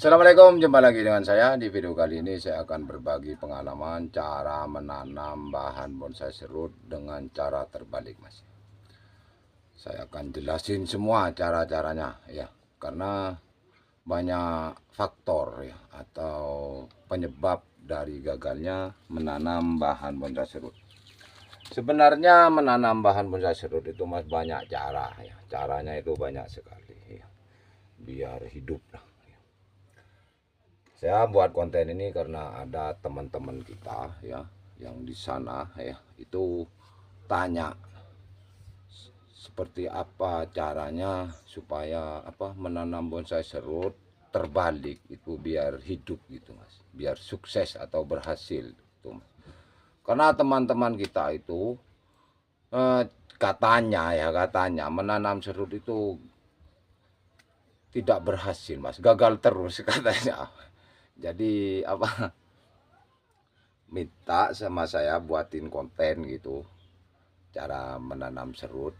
Assalamualaikum, jumpa lagi dengan saya. Di video kali ini saya akan berbagi pengalaman cara menanam bahan bonsai serut dengan cara terbalik, Mas. Saya akan jelasin semua cara-caranya ya, karena banyak faktor ya atau penyebab dari gagalnya menanam bahan bonsai serut. Sebenarnya menanam bahan bonsai serut itu Mas banyak cara ya. Caranya itu banyak sekali ya. Biar hidup lah. Saya buat konten ini karena ada teman-teman kita ya yang di sana ya itu tanya seperti apa caranya supaya menanam bonsai serut terbalik itu biar hidup gitu Mas, biar sukses atau berhasil itu Mas. Karena teman-teman kita itu eh, katanya menanam serut itu tidak berhasil Mas, gagal terus katanya. Jadi minta sama saya buatin konten gitu cara menanam serut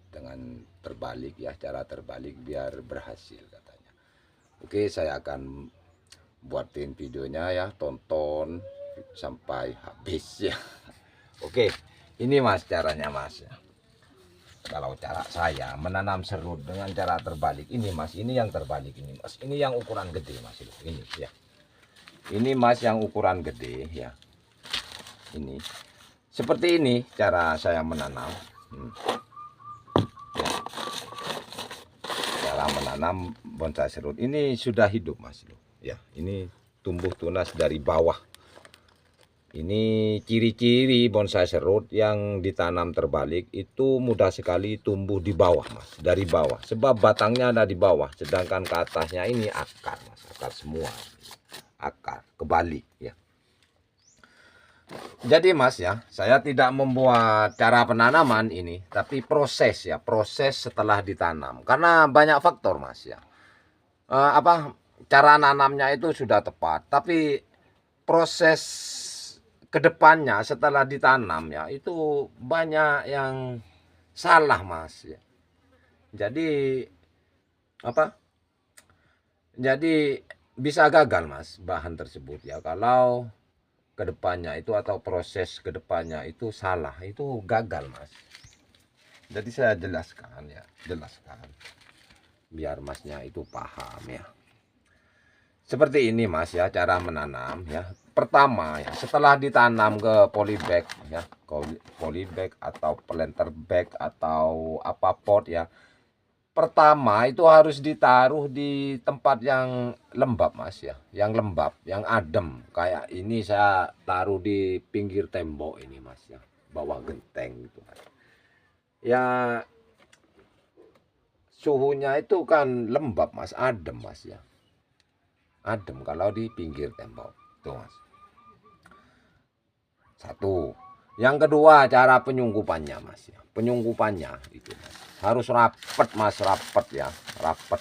dengan terbalik ya, cara terbalik biar berhasil katanya. Oke, saya akan buatin videonya ya, tonton sampai habis ya. Oke, ini Mas caranya Mas ya. Kalau cara saya menanam serut dengan cara terbalik ini Mas, ini yang terbalik ini Mas, ini yang ukuran gede Mas, ini ya. Ini Mas yang ukuran gede ya. Ini seperti ini cara saya menanam. Ya. Cara menanam bonsai serut ini sudah hidup Mas ya. Ini tumbuh tunas dari bawah. Ini ciri-ciri bonsai serut yang ditanam terbalik itu mudah sekali tumbuh di bawah Mas, dari bawah. Sebab batangnya ada di bawah, sedangkan ke atasnya ini akar Mas, akar semua. Akar kebalik ya. Jadi Mas ya, saya tidak membuat cara penanaman ini, tapi proses ya, proses setelah ditanam. Karena banyak faktor Mas ya. Cara nanamnya itu sudah tepat, tapi proses kedepannya setelah ditanam ya itu banyak yang salah Mas ya. Jadi Jadi bisa gagal Mas bahan tersebut ya kalau kedepannya itu atau proses kedepannya itu salah, itu gagal Mas. Jadi saya jelaskan ya, jelaskan biar Masnya itu paham ya. Seperti ini Mas ya cara menanam ya. Pertama ya setelah ditanam ke polybag ya, polybag atau planter bag atau apa pot ya. Pertama itu harus ditaruh di tempat yang lembab Mas ya, yang lembab, yang adem. Kayak ini saya taruh di pinggir tembok ini Mas ya, bawah genteng gitu Mas. Ya suhunya itu kan lembab Mas, adem Mas ya. Adem kalau di pinggir tembok. Tuh Mas. Satu. Yang kedua cara penyungkupannya Mas ya. Penyungkupannya itu Mas. Harus rapet Mas, rapet ya, rapet.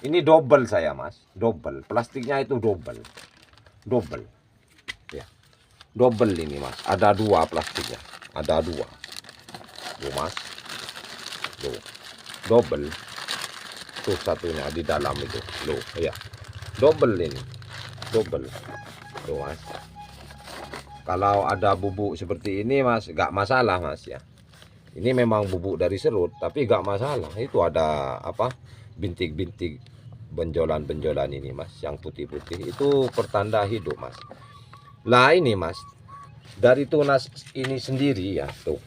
Ini double saya Mas, double. Plastiknya itu double. Double. Ya. Double ini Mas. Ada dua plastiknya. Ada dua. Tuh Mas. Tuh. Double. Tuh satunya di dalam itu. Loh, ya. Double ini. Double. Tuh Mas. Kalau ada bubuk seperti ini Mas, gak masalah Mas ya. Ini memang bubuk dari serut, tapi gak masalah. Itu ada bintik-bintik benjolan-benjolan ini Mas, yang putih-putih itu pertanda hidup Mas. Lah ini Mas, dari tunas ini sendiri ya tuh.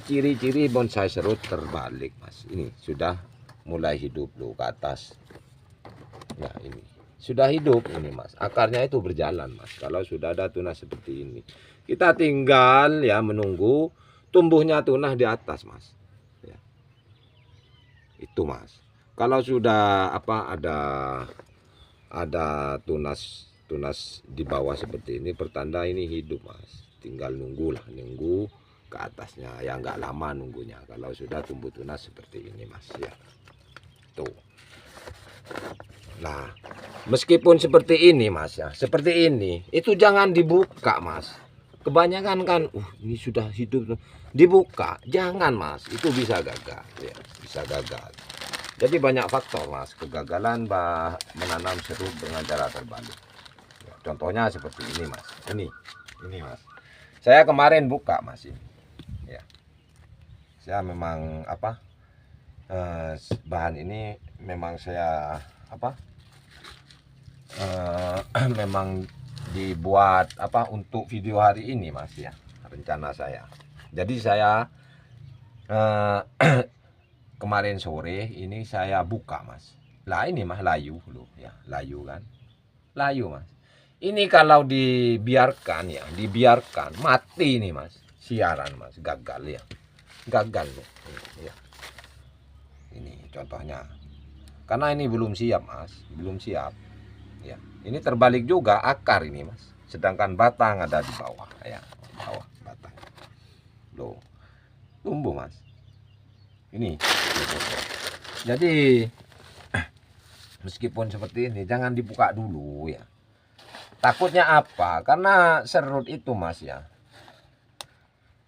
Ciri-ciri bonsai serut terbalik Mas. Ini sudah mulai hidup loh ke atas. Nah ini sudah hidup ini Mas. Akarnya itu berjalan Mas. Kalau sudah ada tunas seperti ini, kita tinggal ya menunggu tumbuhnya tunas di atas Mas ya. Itu Mas. Kalau sudah ada tunas di bawah seperti ini pertanda ini hidup Mas. Tinggal nunggulah, nunggu ke atasnya ya, nggak lama nunggunya kalau sudah tumbuh tunas seperti ini Mas ya. Tuh. Nah, meskipun seperti ini Mas ya, seperti ini itu jangan dibuka Mas. Kebanyakan kan ini sudah hidup dibuka, jangan Mas, itu bisa gagal ya, bisa gagal. Jadi banyak faktor mas kegagalan menanam serut dengan cara terbalik. Ya, contohnya seperti ini mas. Ini mas. Saya kemarin buka mas ini. Ya. Saya memang apa? Bahan ini memang saya apa? Memang dibuat apa untuk video hari ini mas ya, rencana saya. Jadi saya kemarin sore ini saya buka mas. Lah ini mas layu loh ya, layu kan, layu mas. Ini kalau dibiarkan ya, dibiarkan mati nih mas, siaran mas, gagal ya, gagal loh ya. Ini contohnya, karena ini belum siap mas, belum siap ya. Ini terbalik juga akar ini mas, sedangkan batang ada di bawah ya, bawah batang loh, tumbuh mas. Ini jadi meskipun seperti ini jangan dibuka dulu ya, takutnya apa, karena serut itu mas ya,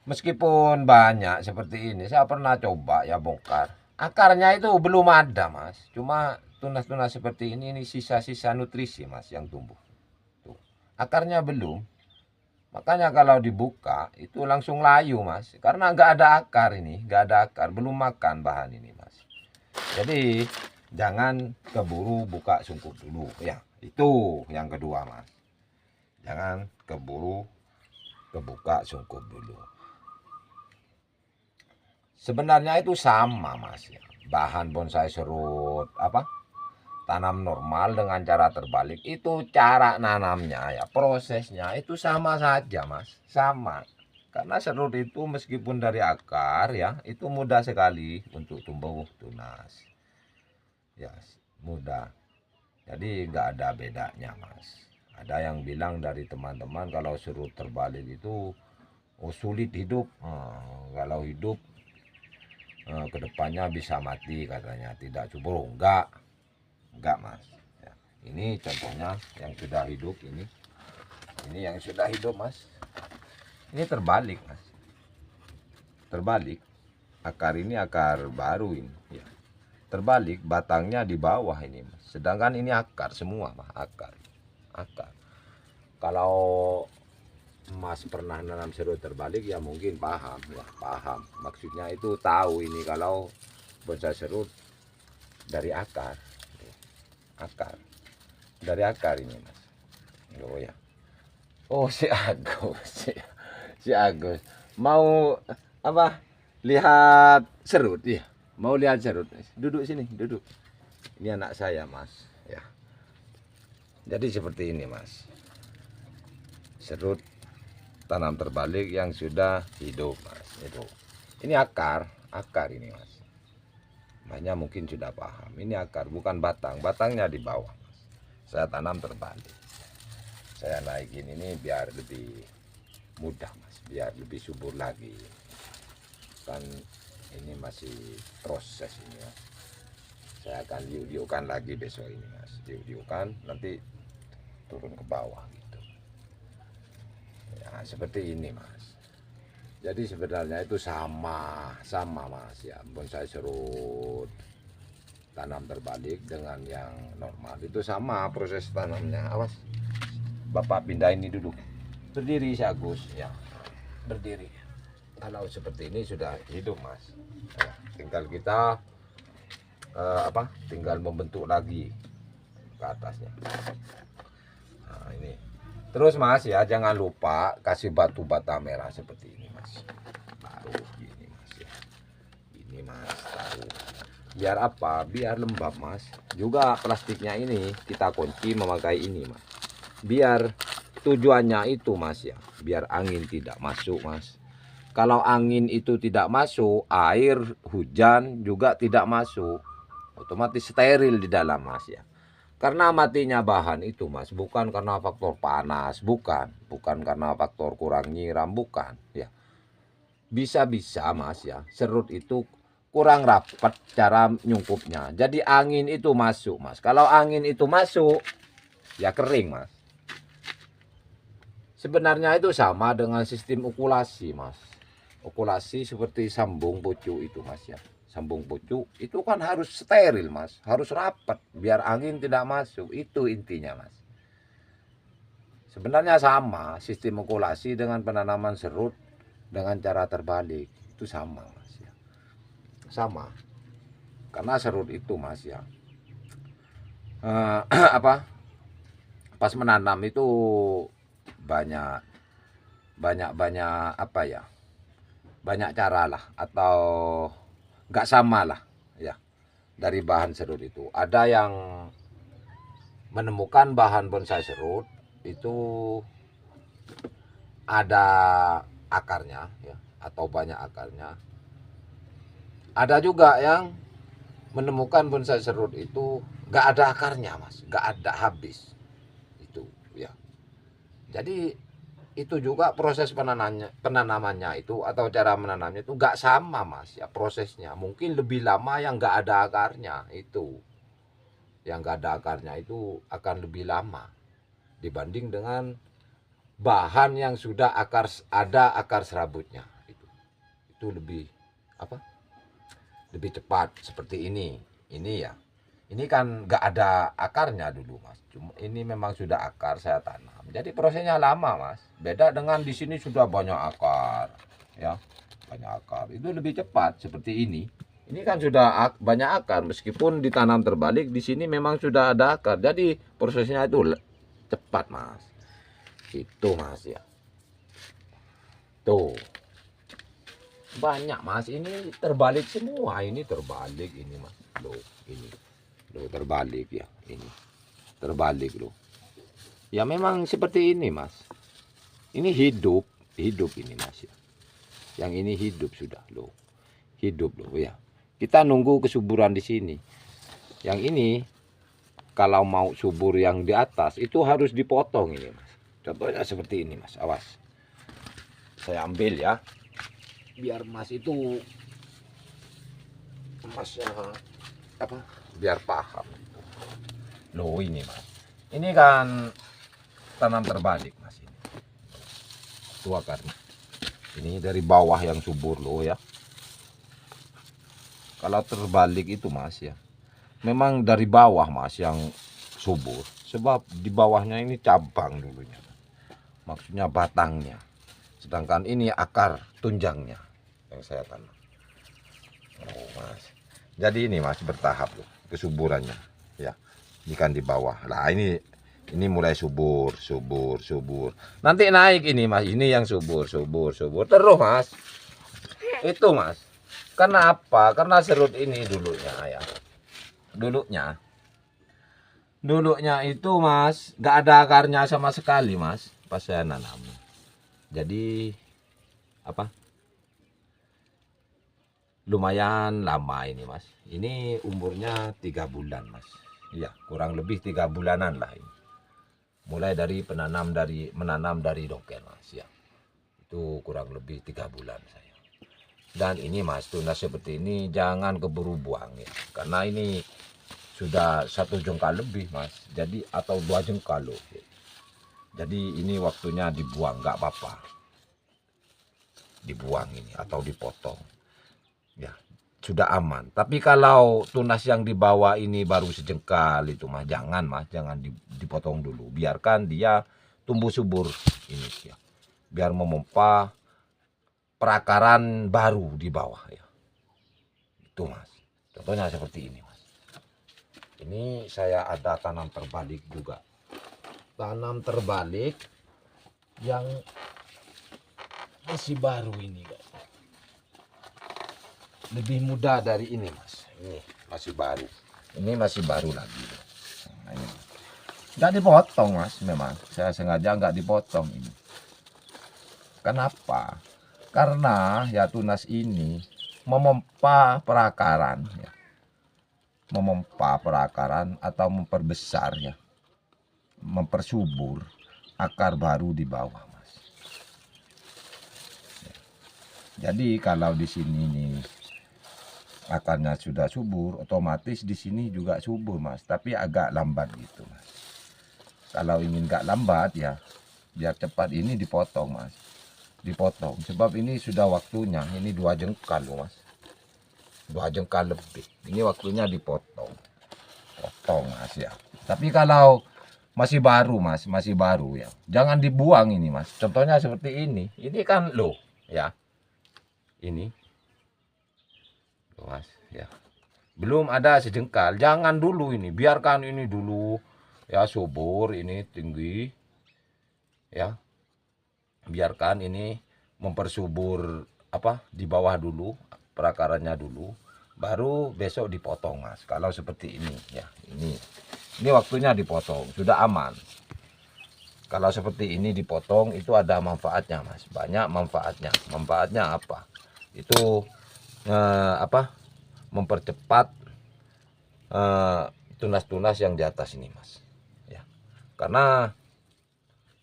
meskipun banyak seperti ini saya pernah coba ya bongkar, akarnya itu belum ada mas, cuma tunas-tunas seperti ini sisa-sisa nutrisi mas yang tumbuh tuh, akarnya belum. Makanya kalau dibuka itu langsung layu mas, karena nggak ada akar ini, nggak ada akar, belum makan bahan ini mas. Jadi jangan keburu buka sungkup dulu ya, itu yang kedua mas. Jangan keburu kebuka sungkup dulu. Sebenarnya itu sama mas ya, bahan bonsai serut apa? Tanam normal dengan cara terbalik itu cara nanamnya ya, prosesnya itu sama saja mas, sama. Karena serut itu meskipun dari akar ya, itu mudah sekali untuk tumbuh tunas ya, mudah. Jadi nggak ada bedanya mas. Ada yang bilang dari teman-teman kalau serut terbalik itu sulit hidup. Kalau hidup kedepannya bisa mati katanya, tidak subur. Enggak mas ya. Ini contohnya yang sudah hidup, ini yang sudah hidup mas. Ini terbalik mas, terbalik. Akar ini akar baru ini ya, terbalik, batangnya di bawah ini mas. Sedangkan ini akar semua mas, akar. Kalau mas pernah nanam serut terbalik ya mungkin paham ya, paham maksudnya, itu tahu ini kalau bonsai serut dari akar, dari akar ini mas. Oh ya, oh si Agus, si Agus mau apa, lihat serut ya, mau lihat serut, duduk sini, duduk. Ini anak saya mas ya. Jadi seperti ini mas, serut tanam terbalik yang sudah hidup mas. Ini akar ini mas, banyak mungkin sudah paham, ini akar bukan batang, batangnya di bawah mas. Saya tanam terbalik, saya naikin ini biar lebih mudah mas, biar lebih subur lagi. Kan ini masih proses ini ya. Saya akan diudiukan lagi besok ini mas, diudiukan nanti turun ke bawah gitu ya, seperti ini mas. Jadi sebenarnya itu sama mas ya, bonsai serut tanam terbalik dengan yang normal itu sama proses tanamnya. Awas, bapak pindah ini duduk, berdiri si Agus ya, berdiri. Kalau seperti ini sudah hidup mas ya, tinggal kita tinggal membentuk lagi ke atasnya. Nah ini terus mas ya, jangan lupa kasih batu bata merah seperti ini mas, baru ini mas ya, ini mas taruh. Biar apa, biar lembab mas. Juga plastiknya ini kita kunci memakai ini mas, biar tujuannya itu mas ya, biar angin tidak masuk mas. Kalau angin itu tidak masuk, air hujan juga tidak masuk, otomatis steril di dalam mas ya. Karena matinya bahan itu mas bukan karena faktor panas, bukan karena faktor kurang nyiram, bukan ya. Bisa-bisa mas ya, serut itu kurang rapat cara nyungkupnya, jadi angin itu masuk mas. Kalau angin itu masuk ya kering mas. Sebenarnya itu sama dengan sistem okulasi mas, okulasi seperti sambung pucuk itu mas ya, sambung pucuk itu kan harus steril mas, harus rapat biar angin tidak masuk, itu intinya mas. Sebenarnya sama sistem okulasi dengan penanaman serut dengan cara terbalik, itu sama mas ya, sama. Karena serut itu mas ya, apa, pas menanam itu banyak apa ya, banyak cara lah, atau nggak sama lah ya. Dari bahan serut itu ada yang menemukan bahan bonsai serut itu ada akarnya ya, atau banyak akarnya. Ada juga yang menemukan bonsai serut itu nggak ada akarnya mas, nggak ada, habis itu ya. Jadi itu juga proses penanamannya itu atau cara menanamnya itu nggak sama mas ya, prosesnya mungkin lebih lama yang nggak ada akarnya itu, yang nggak ada akarnya itu akan lebih lama dibanding dengan bahan yang sudah ada akar serabutnya, itu lebih apa, lebih cepat. Seperti ini ya, ini kan nggak ada akarnya dulu mas, cuma ini memang sudah akar saya tanam, jadi prosesnya lama mas. Beda dengan di sini sudah banyak akar ya, banyak akar itu lebih cepat. Seperti ini kan sudah banyak akar, meskipun ditanam terbalik, di sini memang sudah ada akar, jadi prosesnya itu cepat mas, itu mas ya. Tuh banyak mas, ini terbalik semua, ini terbalik ini mas, loh ini loh terbalik ya, ini terbalik loh ya. Memang seperti ini mas, ini hidup ini mas ya, yang ini hidup sudah loh, hidup loh ya. Kita nunggu kesuburan di sini. Yang ini kalau mau subur yang di atas itu harus dipotong ini mas. Contohnya seperti ini mas, awas saya ambil ya, biar mas itu mas apa, biar paham loh. Ini mas, ini kan tanam terbalik mas, ini itu akarnya, ini dari bawah yang subur loh ya. Kalau terbalik itu mas ya, memang dari bawah mas yang subur, sebab di bawahnya ini cabang dulunya, maksudnya batangnya, sedangkan ini akar tunjangnya yang saya tanam. Oh mas, jadi ini mas bertahap loh kesuburannya ya. Ini kan di bawah lah, ini mulai subur, nanti naik ini mas, ini yang subur terus mas, itu mas. Kenapa? Karena serut ini dulunya ya, dulunya itu mas nggak ada akarnya sama sekali mas pas saya nanam. Jadi apa, lumayan lama ini mas, ini umurnya 3 bulan mas ya, kurang lebih 3 bulanan lah ini. Mulai dari menanam dari doken mas ya, itu kurang lebih 3 bulan saya. Dan ini mas, tunas seperti ini jangan keburu buang ya, karena ini sudah 1 jengkal lebih mas, jadi atau 2 jengkal loh. Jadi ini waktunya dibuang, nggak apa-apa dibuang ini atau dipotong ya, sudah aman. Tapi kalau tunas yang di bawah ini baru sejengkal itu mas, jangan dipotong dulu, biarkan dia tumbuh subur ini ya, biar memompa perakaran baru di bawah ya, itu mas. Contohnya seperti ini mas, ini saya ada tanam terbalik juga, tanam terbalik yang masih baru ini guys, lebih mudah dari ini mas, ini masih baru lagi. Nah, ini nggak dipotong mas, memang saya sengaja nggak dipotong ini. Kenapa? Karena ya tunas ini memompa perakaran ya, atau memperbesar ya, mempersubur akar baru di bawah mas. Jadi kalau di sini nih akarnya sudah subur, otomatis di sini juga subur mas, tapi agak lambat gitu mas. Kalau ingin gak lambat ya, biar cepat ini dipotong mas, sebab ini sudah waktunya, ini 2 jengkal loh mas, 2 jengkal lebih. Ini waktunya dipotong. Potong Mas ya. Tapi kalau masih baru Mas, masih baru ya. Jangan dibuang ini Mas. Contohnya seperti ini. Ini kan loh ya. Ini. Loh, Mas ya. Belum ada sejengkal. Jangan dulu ini. Biarkan ini dulu ya, subur ini tinggi. Ya. Biarkan ini mempersubur apa di bawah dulu, perakarannya dulu, baru besok dipotong Mas. Kalau seperti ini ya, ini waktunya dipotong, sudah aman. Kalau seperti ini dipotong itu ada manfaatnya Mas, banyak manfaatnya. Manfaatnya apa? Itu apa? Mempercepat tunas-tunas yang di atas ini Mas. Ya, karena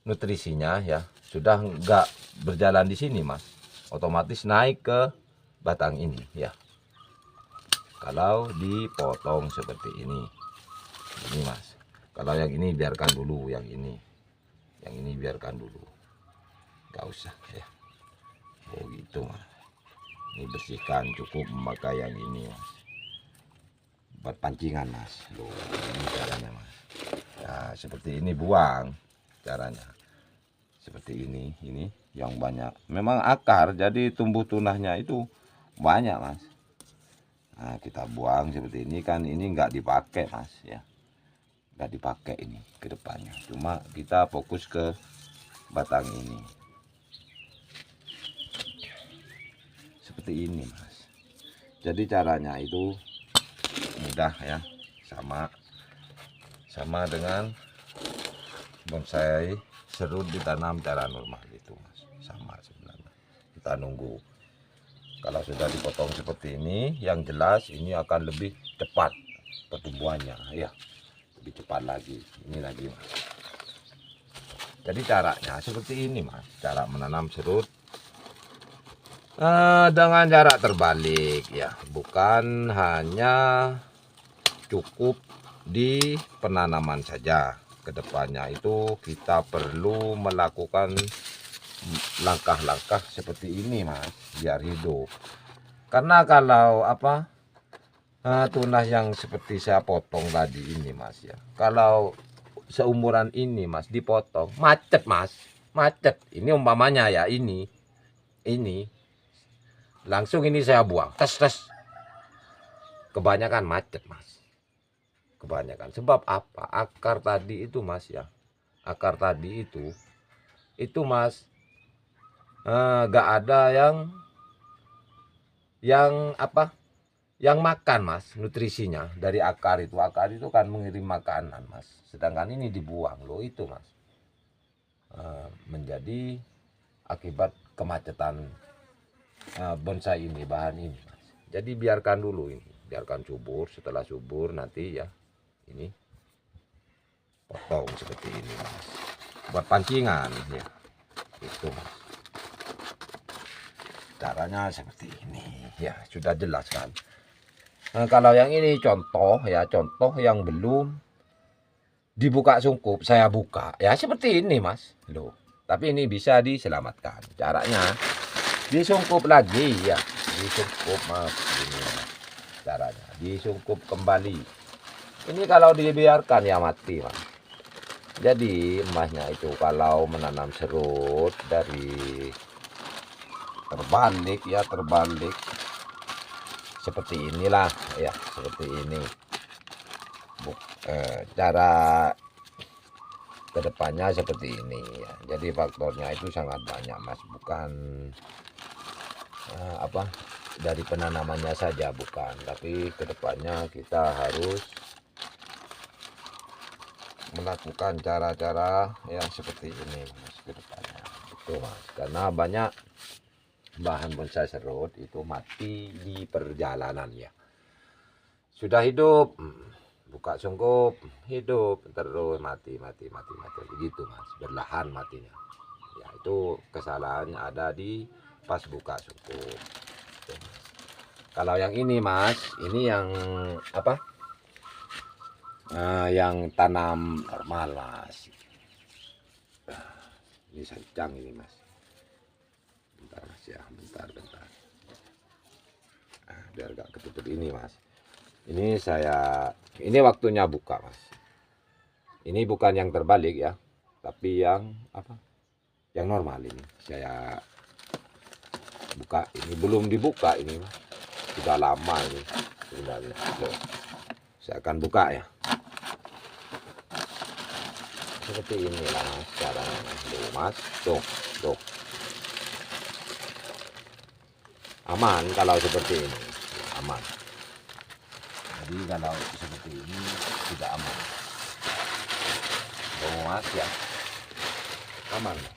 nutrisinya ya sudah nggak berjalan di sini Mas, otomatis naik ke batang ini ya. Kalau dipotong seperti ini Mas. Kalau yang ini biarkan dulu, yang ini biarkan dulu, nggak usah ya. Oh gitu Mas. Ini bersihkan, cukup memakai yang ini Mas, buat pancingan Mas. Loh, ini caranya Mas. Ya seperti ini buang caranya. Seperti ini yang banyak. Memang akar, jadi tumbuh tunasnya itu banyak Mas. Nah kita buang seperti ini kan, ini nggak dipakai Mas ya. Nggak dipakai ini ke depannya. Cuma kita fokus ke batang ini. Seperti ini Mas. Jadi caranya itu mudah ya. Sama dengan bonsai serut ditanam cara normal itu Mas, sama sebenarnya. Kita nunggu kalau sudah dipotong seperti ini, yang jelas ini akan lebih cepat pertumbuhannya ya, lebih cepat lagi ini lagi Mas. Jadi caranya seperti ini Mas, cara menanam serut dengan jarak terbalik ya, bukan hanya cukup di penanaman saja. Kedepannya itu kita perlu melakukan langkah-langkah seperti ini Mas, biar hidup. Karena kalau apa tunas yang seperti saya potong tadi ini Mas ya, kalau seumuran ini Mas dipotong macet Mas, macet. Ini umpamanya ya, ini langsung ini saya buang, tes, kebanyakan macet Mas. Kebanyakan sebab apa? Akar tadi itu Mas ya, akar tadi itu Mas gak ada yang apa, yang makan Mas, nutrisinya dari akar itu. Akar itu kan mengirim makanan Mas, sedangkan ini dibuang loh itu Mas. Menjadi akibat kemacetan bonsai ini, bahan ini Mas. Jadi biarkan dulu ini, biarkan subur. Setelah subur nanti ya ini potong seperti ini Mas, buat pancingan ya, itu Mas. Caranya seperti ini ya, sudah jelas kan. Nah, kalau yang ini contoh ya, contoh yang belum dibuka sungkup, saya buka ya seperti ini Mas loh. Tapi ini bisa diselamatkan. Caranya disungkup lagi ya, disungkup Mas, ini Mas. Caranya disungkup kembali. Ini kalau dibiarkan ya mati Mas. Jadi emasnya itu kalau menanam serut dari terbalik ya, terbalik seperti inilah ya, seperti ini. Cara kedepannya seperti ini ya. Jadi faktornya itu sangat banyak Mas, bukan apa dari penanamannya saja, bukan, tapi kedepannya kita harus melakukan cara-cara yang seperti ini Mas ke depannya. Itu Mas, karena banyak bahan bonsai serut itu mati di perjalanan ya. Sudah hidup, buka sungkup, hidup terus mati begitu Mas, berlahan matinya. Ya itu kesalahannya ada di pas buka sungkup. Kalau yang ini Mas, ini yang apa? Yang tanam normal Mas. Ini sancang ini Mas. Bentar Mas ya, bentar. Nah, biar gak ketutup ini mas. Ini waktunya buka mas. Ini bukan yang terbalik ya, tapi yang apa? Yang normal ini. Saya buka, ini belum dibuka ini mas. Sudah lama ini sebenarnya. Loh, saya akan buka ya. Seperti inilah mas caranya mas. Tuh mas, tuh. Aman kalau seperti ini, aman. Jadi kalau seperti ini tidak aman. Oh mas ya, aman.